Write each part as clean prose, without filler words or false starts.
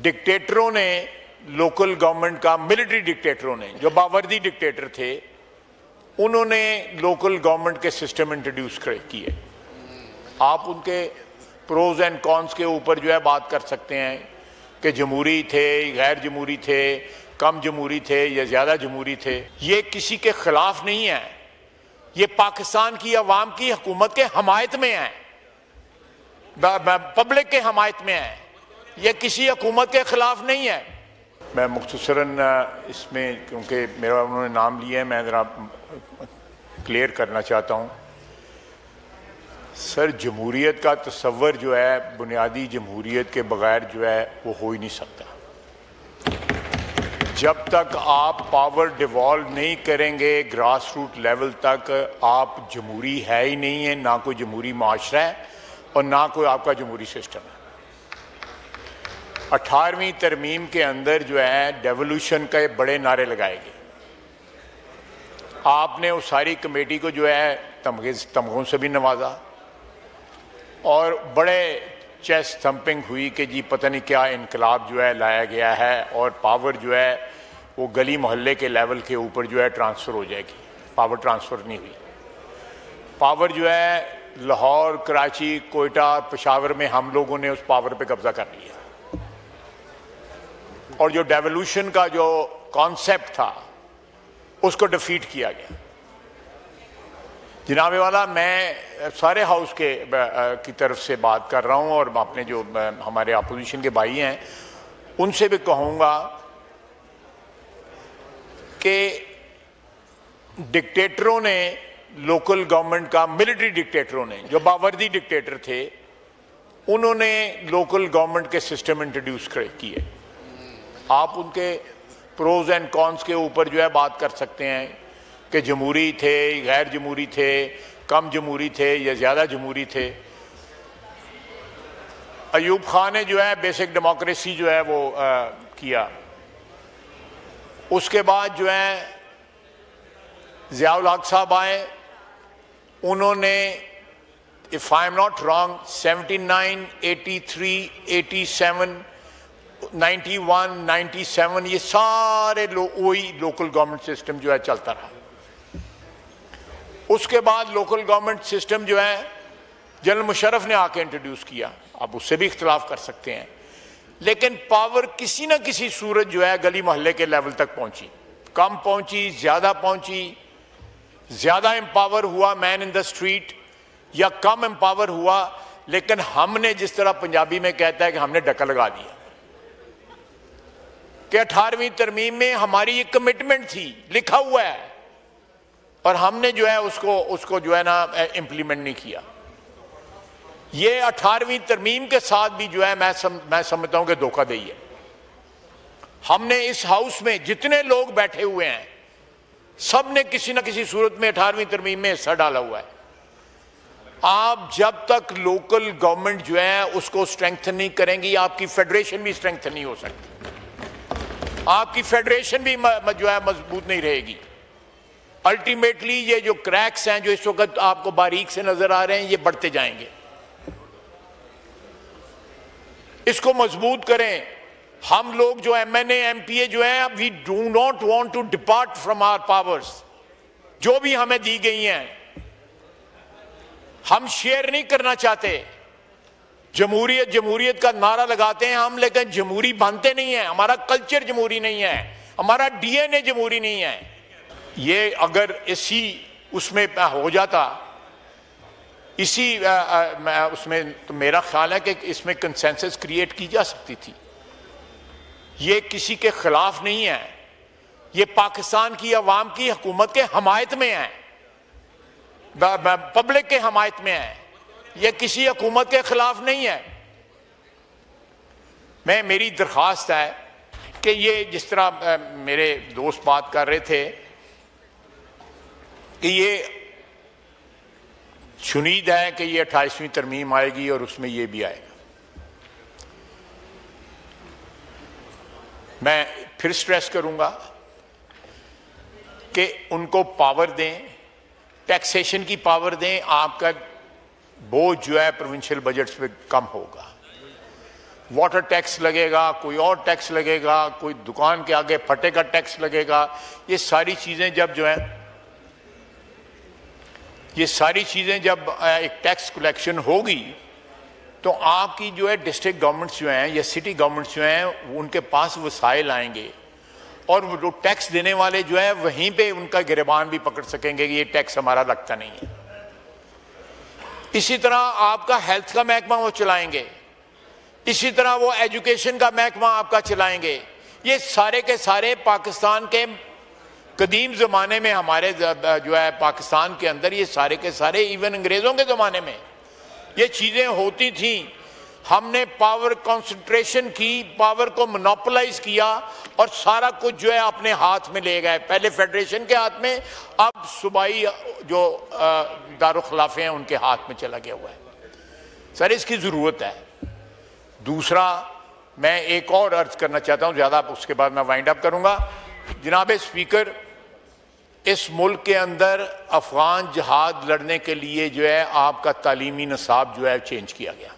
ڈکٹیٹروں نے local government کا military ڈکٹیٹروں نے جو باوردی ڈکٹیٹر تھے انہوں نے لوکل گورنمنٹ کے سسٹم انٹروڈیوس کیے. آپ ان کے پروز اینڈ کونس کے اوپر جو ہے بات کر سکتے ہیں کہ جمہوری تھے, غیر جمہوری تھے, کم جمہوری تھے یا زیادہ جمہوری تھے. یہ کسی کے خلاف نہیں ہے, یہ پاکستان کی عوام کی حکومت کے حمایت میں ہیں, پبلک کے حمایت میں ہیں, یہ کسی حکومت کے خلاف نہیں ہے. میں مختصراً اس میں کیونکہ میرا انہوں نے نام لیا ہے میں ذرا کلیئر کرنا چاہتا ہوں. سر, جمہوریت کا تصور جو ہے بنیادی جمہوریت کے بغیر جو ہے وہ ہو ہی نہیں سکتا. جب تک آپ پاور ڈیوالو نہیں کریں گے گراس روٹ لیول تک, آپ جمہوری ہے ہی نہیں ہے, نہ کوئی جمہوری معاشرہ ہے اور نہ کوئی آپ کا جمہوری سسٹم ہے. 18ویں ترمیم کے اندر جو ہے ڈیولوشن کے بڑے نعرے لگائے گئے. آپ نے اس ساری کمیٹی کو جو ہے تمغوں سے بھی نوازا اور بڑے چیسٹ تھمپنگ ہوئی کہ جی پتہ نہیں کیا انقلاب جو ہے لایا گیا ہے اور پاور جو ہے وہ گلی محلے کے لیول کے اوپر جو ہے ٹرانسفر ہو جائے گی. پاور ٹرانسفر نہیں ہوئی. پاور جو ہے لاہور, کراچی, کوئٹہ, پشاور میں ہم لوگوں نے اس پاور پہ قبضہ کر لیا اور جو ڈیولوشن کا جو کانسیپٹ تھا اس کو ڈیفیٹ کیا گیا. جناب والا, میں سارے ہاؤس کی طرف سے بات کر رہا ہوں اور اپنے جو ہمارے اپوزیشن کے بھائی ہیں ان سے بھی کہوں گا کہ ڈکٹیٹروں نے لوکل گورنمنٹ کا ملٹری ڈکٹیٹروں نے جو باوردی ڈکٹیٹر تھے انہوں نے لوکل گورنمنٹ کے سسٹم انٹروڈیوس کیے. آپ ان کے پروز اینڈ کونس کے اوپر جو ہے بات کر سکتے ہیں کہ جمہوری تھے, غیر جمہوری تھے, کم جمہوری تھے یا زیادہ جمہوری تھے. ایوب خان نے جو ہے بیسک ڈیموکریسی جو ہے وہ کیا. اس کے بعد جو ہے ضیاء الحق صاحب آئے, انہوں نے if I am not wrong 79, 83, 87, 91, 97 یہ سارے وہی لوکل گورنمنٹ سسٹم جو ہے چلتا رہا. اس کے بعد لوکل گورنمنٹ سسٹم جو ہے جنرل مشرف نے آ کے انٹروڈیوس کیا. آپ اس سے بھی اختلاف کر سکتے ہیں, لیکن پاور کسی نہ کسی صورت جو ہے گلی محلے کے لیول تک پہنچی, کم پہنچی, زیادہ پہنچی, زیادہ امپاور ہوا مین ان دا اسٹریٹ یا کم امپاور ہوا, لیکن ہم نے جس طرح پنجابی میں کہتا ہے کہ ہم نے ڈکا لگا دیا کہ 18ویں ترمیم میں ہماری یہ کمٹمنٹ تھی, لکھا ہوا ہے, اور ہم نے جو ہے اس کو جو ہے نا امپلیمنٹ نہیں کیا. یہ 18ویں ترمیم کے ساتھ بھی جو ہے میں سمجھتا ہوں کہ دھوکہ دہی ہے. ہم نے اس ہاؤس میں جتنے لوگ بیٹھے ہوئے ہیں سب نے کسی نہ کسی صورت میں 18ویں ترمیم میں حصہ ڈالا ہوا ہے. آپ جب تک لوکل گورنمنٹ جو ہے اس کو اسٹرینگتھن نہیں کریں گی, آپ کی فیڈریشن بھی اسٹرینگتھن نہیں ہو سکتی, آپ کی فیڈریشن بھی جو ہے مضبوط نہیں رہے گی. الٹیمیٹلی یہ جو کریکس ہیں جو اس وقت آپ کو باریک سے نظر آ رہے ہیں یہ بڑھتے جائیں گے. اس کو مضبوط کریں. ہم لوگ جو M N A, M P A جو ہیں, we do not want to depart from our powers. جو بھی ہمیں دی گئی ہیں ہم شیئر نہیں کرنا چاہتے. جمہوریت کا نعرہ لگاتے ہیں ہم, لیکن جمہوری بنتے نہیں ہیں. ہمارا کلچر جمہوری نہیں ہے, ہمارا ڈی این اے جمہوری نہیں ہے. یہ اگر اسی اس میں ہو جاتا, اسی اس میں, تو میرا خیال ہے کہ اس میں کنسنسس کریٹ کی جا سکتی تھی. یہ کسی کے خلاف نہیں ہے, یہ پاکستان کی عوام کی حکومت کے حمایت میں ہیں, پبلک کے حمایت میں ہیں, یہ کسی حکومت کے خلاف نہیں ہے. میری درخواست ہے کہ یہ جس طرح میرے دوست بات کر رہے تھے کہ یہ شنید ہے کہ یہ 28ویں ترمیم آئے گی اور اس میں یہ بھی آئے گا. میں پھر سٹریس کروں گا کہ ان کو پاور دیں, ٹیکسیشن کی پاور دیں, آپ کا بوجھ جو ہے پروونشل بجٹس پہ کم ہوگا. واٹر ٹیکس لگے گا، کوئی اور ٹیکس لگے گا، کوئی دکان کے آگے پھٹے کا ٹیکس لگے گا. یہ ساری چیزیں جب ایک ٹیکس کلیکشن ہوگی تو آپ کی جو ہے ڈسٹرکٹ گورنمنٹس جو ہیں یا سٹی گورنمنٹس جو ہیں ان کے پاس وسائل آئیں گے، اور وہ ٹیکس دینے والے جو ہے وہیں پہ ان کا گریبان بھی پکڑ سکیں گے کہ یہ ٹیکس ہمارا لگتا نہیں ہے. اسی طرح آپ کا ہیلتھ کا محکمہ وہ چلائیں گے، اسی طرح وہ ایجوکیشن کا محکمہ آپ کا چلائیں گے. یہ سارے کے سارے پاکستان کے قدیم زمانے میں ہمارے جو ہے پاکستان کے اندر یہ سارے کے سارے ایون انگریزوں کے زمانے میں یہ چیزیں ہوتی تھیں. ہم نے پاور کنسنٹریشن کی، پاور کو مونوپلائز کیا اور سارا کچھ جو ہے اپنے ہاتھ میں لے گئے. پہلے فیڈریشن کے ہاتھ میں، اب صوبائی جو دارالخلافے ہیں ان کے ہاتھ میں چلا گیا ہوا ہے. سر اس کی ضرورت ہے. دوسرا میں ایک اور عرض کرنا چاہتا ہوں، زیادہ اس کے بعد میں وائنڈ اپ کروں گا. جناب اسپیکر، اس ملک کے اندر افغان جہاد لڑنے کے لیے جو ہے آپ کا تعلیمی نصاب جو ہے چینج کیا گیا.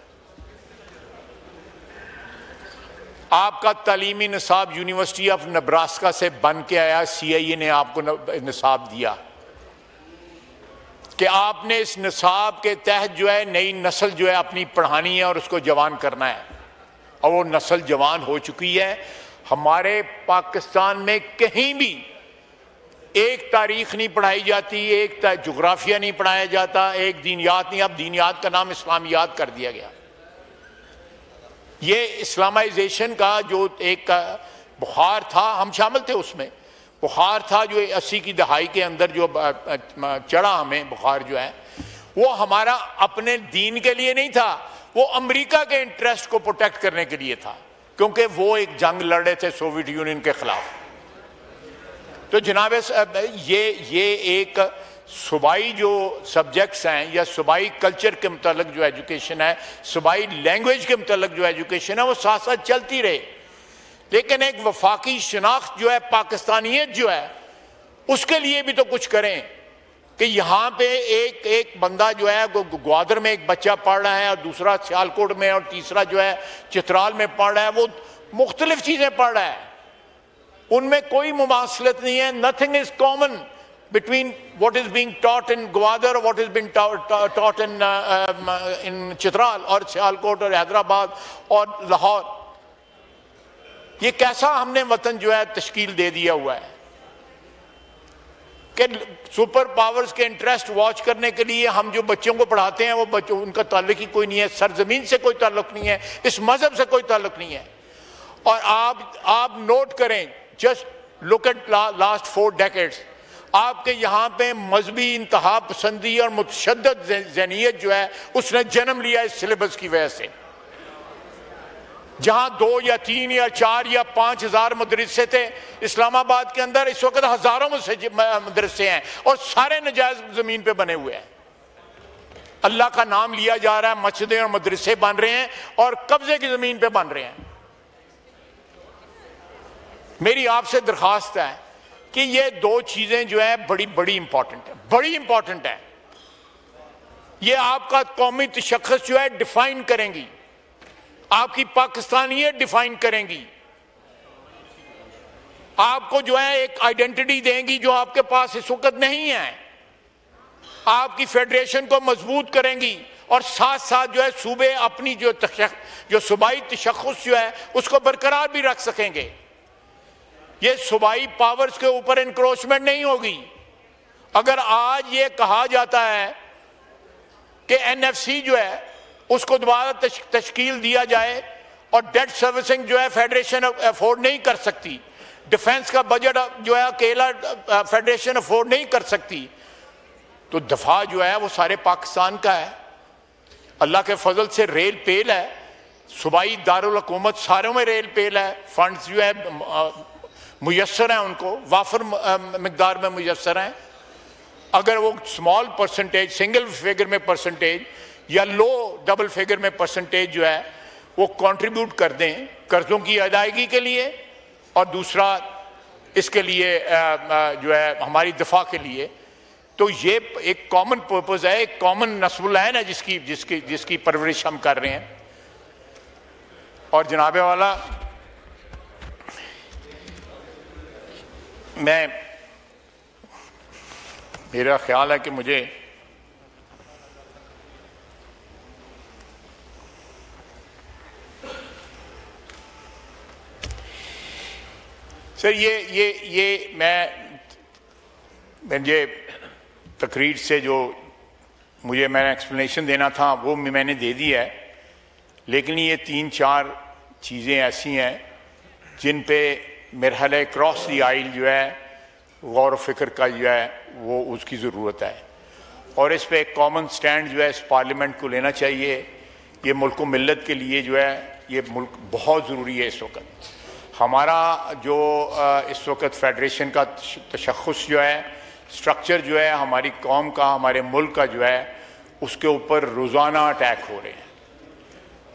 آپ کا تعلیمی نصاب یونیورسٹی آف نبراسکا سے بن کے آیا. سی آئی اے نے آپ کو نصاب دیا کہ آپ نے اس نصاب کے تحت جو ہے نئی نسل جو ہے اپنی پڑھانی ہے اور اس کو جوان کرنا ہے، اور وہ نسل جوان ہو چکی ہے. ہمارے پاکستان میں کہیں بھی ایک تاریخ نہیں پڑھائی جاتی، ایک جغرافیہ نہیں پڑھایا جاتا، ایک دینیات نہیں. اب دینیات کا نام اسلامیات کر دیا گیا. یہ اسلامائزیشن کا جو ایک بخار تھا، ہم شامل تھے اس میں، بخار تھا جو 80 کی دہائی کے اندر جو چڑھا ہمیں بخار جو ہے، وہ ہمارا اپنے دین کے لیے نہیں تھا، وہ امریکہ کے انٹرسٹ کو پروٹیکٹ کرنے کے لیے تھا، کیونکہ وہ ایک جنگ لڑ رہے تھے سوویت یونین کے خلاف. تو جناب یہ ایک صوبائی جو سبجیکٹس ہیں یا صوبائی کلچر کے متعلق جو ایجوکیشن ہے، صوبائی لینگویج کے متعلق جو ایجوکیشن ہے، وہ ساتھ ساتھ چلتی رہے. لیکن ایک وفاقی شناخت جو ہے، پاکستانیت جو ہے، اس کے لیے بھی تو کچھ کریں کہ یہاں پہ ایک بندہ جو ہے گوادر میں ایک بچہ پڑھ رہا ہے، اور دوسرا سیالکوٹ میں، اور تیسرا جو ہے چترال میں پڑھ رہا ہے. وہ مختلف چیزیں پڑھ رہا ہے، ان میں کوئی مماثلت نہیں ہے. nothing is common between what is being taught in Gwadar or what is being taught in Chitral اور سیالکوٹ اور حیدرآباد اور لاہور. یہ کیسا ہم نے وطن جو ہے تشکیل دے دیا ہوا ہے کہ سپر پاورز کے انٹرسٹ واچ کرنے کے لیے ہم جو بچوں کو پڑھاتے ہیں وہ بچوں ان کا تعلق ہی کوئی نہیں ہے، سرزمین سے کوئی تعلق نہیں ہے، اس مذہب سے کوئی تعلق نہیں ہے. اور آپ نوٹ کریں، just look at last 4 decades، آپ کے یہاں پہ مذہبی انتہا پسندی اور متشدد ذہنیت جو ہے اس نے جنم لیا اس سلیبس کی وجہ سے. جہاں 2 یا 3 یا 4 یا 5 ہزار مدرسے تھے اسلام آباد کے اندر، اس وقت ہزاروں مدرسے ہیں اور سارے نجائز زمین پہ بنے ہوئے ہیں. اللہ کا نام لیا جا رہا ہے، مسجدیں اور مدرسے بن رہے ہیں اور قبضے کی زمین پہ بن رہے ہیں. میری آپ سے درخواست ہے کہ یہ 2 چیزیں جو ہیں بڑی امپورٹنٹ ہیں. یہ آپ کا قومی تشخص جو ہے ڈیفائن کریں گی، آپ کی پاکستانیت ڈیفائن کریں گی، آپ کو جو ہے ایک آئیڈینٹی دیں گی جو آپ کے پاس اس وقت نہیں ہے. آپ کی فیڈریشن کو مضبوط کریں گی اور ساتھ ساتھ جو ہے صوبے اپنی جو صوبائی تشخص جو ہے اس کو برقرار بھی رکھ سکیں گے. یہ صوبائی پاورز کے اوپر انکروچمنٹ نہیں ہوگی. اگر آج یہ کہا جاتا ہے کہ این ایف سی جو ہے اس کو دوبارہ تشکیل دیا جائے اور ڈیٹ سروسنگ جو ہے فیڈریشن افورڈ نہیں کر سکتی، ڈیفنس کا بجٹ جو ہے اکیلا فیڈریشن افورڈ نہیں کر سکتی، تو دفاع جو ہے وہ سارے پاکستان کا ہے. اللہ کے فضل سے ریل پیل ہے، صوبائی دارالحکومت ساروں میں ریل پیل ہے، فنڈز جو ہے میسر ہیں، ان کو وافر مقدار میں میسر ہیں. اگر وہ سمال پرسنٹیج، سنگل فگر میں پرسنٹیج یا لو ڈبل فگر میں پرسنٹیج جو ہے وہ کنٹریبیوٹ کر دیں قرضوں کی ادائیگی کے لیے، اور دوسرا اس کے لیے جو ہے ہماری دفاع کے لیے، تو یہ ایک کامن پرپز ہے، ایک کامن نصب العین ہے جس کی پرورش ہم کر رہے ہیں. اور جناب والا میرا خیال ہے کہ مجھے سر یہ مجھے تقریر سے جو میں نے ایکسپلینیشن دینا تھا وہ میں نے دے دی ہے، لیکن یہ 3-4 چیزیں ایسی ہیں جن پہ مرحلہ کراس دی آئل جو ہے غور و فکر کا جو ہے وہ اس کی ضرورت ہے، اور اس پہ ایک کامن سٹینڈ جو ہے اس پارلیمنٹ کو لینا چاہیے۔ یہ ملک و ملت کے لیے جو ہے یہ ملک بہت ضروری ہے۔ اس وقت ہمارا جو اس وقت فیڈریشن کا تشخص جو ہے، سٹرکچر جو ہے ہماری قوم کا، ہمارے ملک کا جو ہے، اس کے اوپر روزانہ اٹیک ہو رہے ہیں،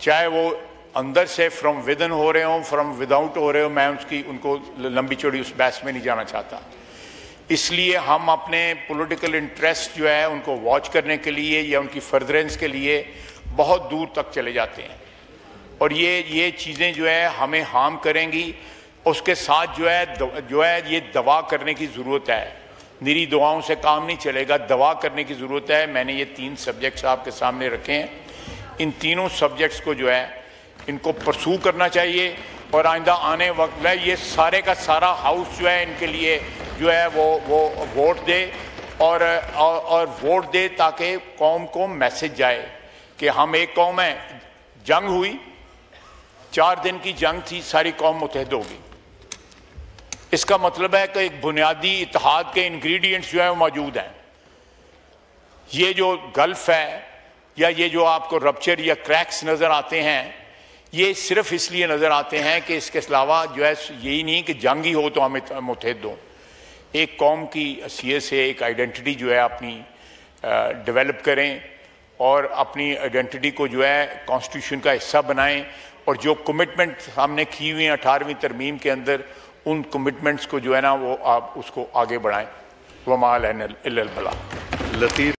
چاہے وہ اندر سے فرام ودن ہو رہے ہوں، فرام ود آؤٹ ہو رہے ہوں۔ میں ان کو لمبی چوڑی اس بحث میں نہیں جانا چاہتا، اس لیے ہم اپنے پولیٹیکل انٹرسٹ جو ہے ان کو واچ کرنے کے لیے یا ان کی فردرنس کے لیے بہت دور تک چلے جاتے ہیں، اور یہ چیزیں جو ہے ہمیں ہارم کریں گی۔ اس کے ساتھ جو ہے یہ دوا کرنے کی ضرورت ہے، نری دعاؤں سے کام نہیں چلے گا، دوا کرنے کی ضرورت ہے۔ میں نے یہ 3 سبجیکٹس آپ کے سامنے رکھے ہیں، ان تینوں سبجیکٹس کو جو ہے ان کو پرسو کرنا چاہیے، اور آئندہ آنے وقت میں یہ سارے کا سارا ہاؤس جو ہے ان کے لیے جو ہے وہ ووٹ دے، اور ووٹ دے تاکہ قوم کو میسج جائے کہ ہم ایک قوم ہیں۔ جنگ ہوئی، 4 دن کی جنگ تھی، ساری قوم متحد ہوگی۔ اس کا مطلب ہے کہ ایک بنیادی اتحاد کے انگریڈینٹس جو ہیں وہ موجود ہیں۔ یہ جو گلف ہے یا یہ جو آپ کو رپچر یا کریکس نظر آتے ہیں، یہ صرف اس لیے نظر آتے ہیں کہ اس کے علاوہ جو ہے یہی نہیں کہ جنگ ہی ہو تو ہم متحد ہوں۔ ایک قوم کی حیثیت سے ایک آئیڈینٹی جو ہے اپنی ڈیولپ کریں، اور اپنی آئیڈینٹی کو جو ہے کانسٹیٹیوشن کا حصہ بنائیں، اور جو کمٹمنٹ ہم نے کی ہوئی ہیں 18ویں ترمیم کے اندر، ان کمٹمنٹس کو جو ہے نا وہ آپ اس کو آگے بڑھائیں۔ وما علینا الا البلاغ۔ لطیف